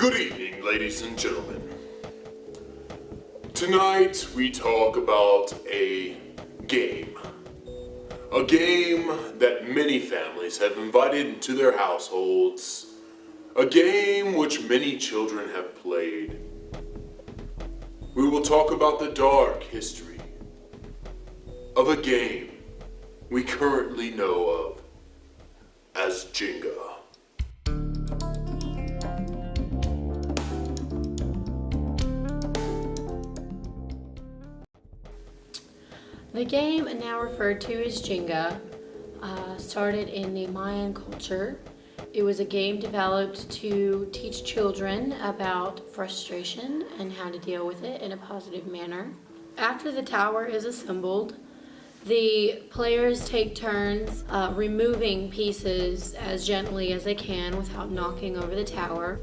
Good evening, ladies and gentlemen. Tonight we talk about a game. A game that many families have invited into their households. A game which many children have played. We will talk about the dark history of a game we currently know of as Jenga. The game, now referred to as Jenga, started in the Mayan culture. It was a game developed to teach children about frustration and how to deal with it in a positive manner. After the tower is assembled, the players take turns removing pieces as gently as they can without knocking over the tower.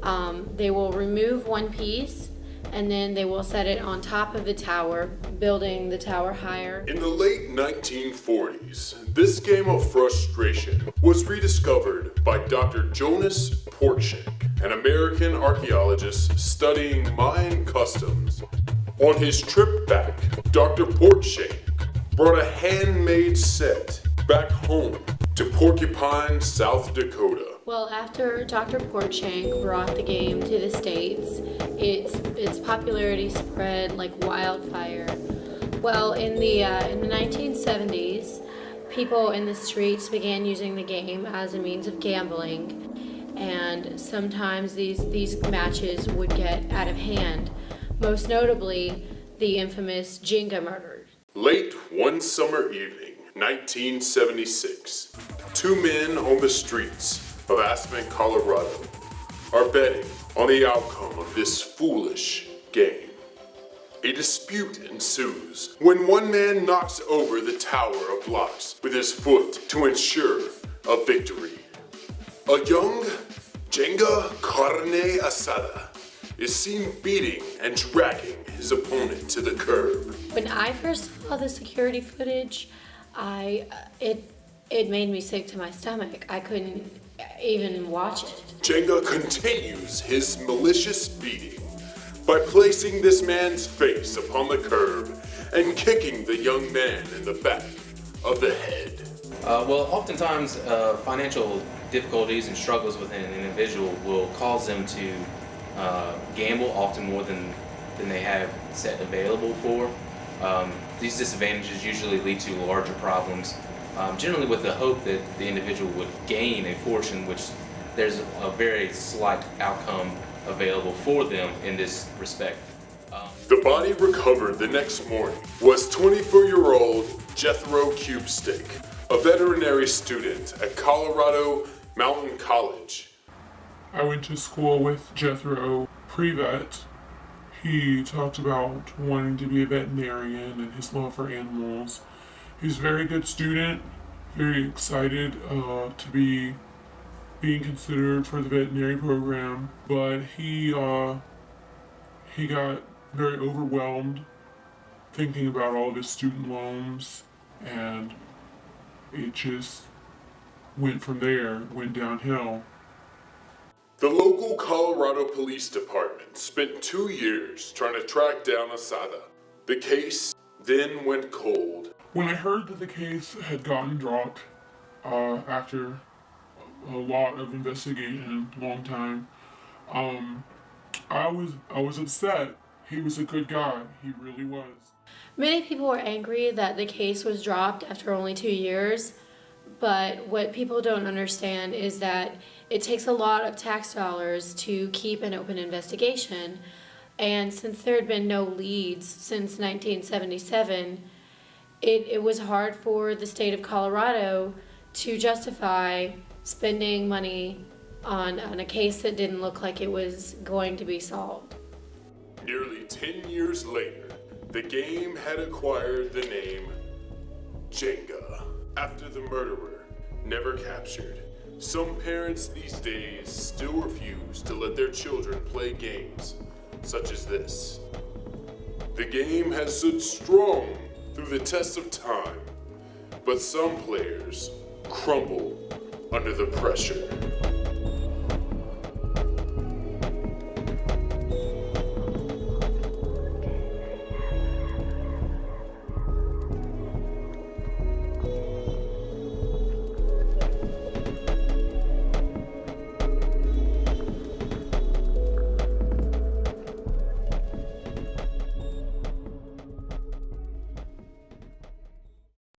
They will remove one piece and then they will set it on top of the tower, building the tower higher. In the late 1940s, this game of frustration was rediscovered by Dr. Jonas Portschek, an American archaeologist studying Mayan customs. On his trip back, Dr. Portschek brought a handmade set back home to Porcupine, South Dakota. Well, after Dr. Portschek brought the game to the States, its popularity spread like wildfire. Well, in the 1970s, people in the streets began using the game as a means of gambling, and sometimes these matches would get out of hand. Most notably, the infamous Jenga murder. Late one summer evening, 1976, two men on the streets of Aspen, Colorado, are betting on the outcome of this foolish game. A dispute ensues when one man knocks over the tower of blocks with his foot to ensure a victory. A young Jenga carne asada is seen beating and dragging his opponent to the curb. When I first saw the security footage, it made me sick to my stomach. I couldn't even watch it. Jenga continues his malicious beating by placing this man's face upon the curb and kicking the young man in the back of the head. Oftentimes financial difficulties and struggles within an individual will cause them to gamble often more than they have set available for. These disadvantages usually lead to larger problems, generally with the hope that the individual would gain a fortune, which there's a very slight outcome available for them in this respect. The body recovered the next morning was 24-year-old Jethro Cubestick, a veterinary student at Colorado Mountain College. I went to school with Jethro pre-vet. He talked about wanting to be a veterinarian and his love for animals. He's a very good student, very excited to be being considered for the veterinary program, but he got very overwhelmed thinking about all of his student loans, and it just went from there, went downhill. The local Colorado Police Department spent 2 years trying to track down Asada. The case then went cold. When I heard that the case had gotten dropped after a lot of investigation, long time, I was upset. He was a good guy. He really was. Many people were angry that the case was dropped after only 2 years, but what people don't understand is that it takes a lot of tax dollars to keep an open investigation, and since there had been no leads since 1977, it was hard for the state of Colorado to justify spending money on a case that didn't look like it was going to be solved. Nearly 10 years later, the game had acquired the name Jenga after the murderer never captured. Some parents these days still refuse to let their children play games such as this. The game has stood strong through the test of time, but some players crumble under the pressure.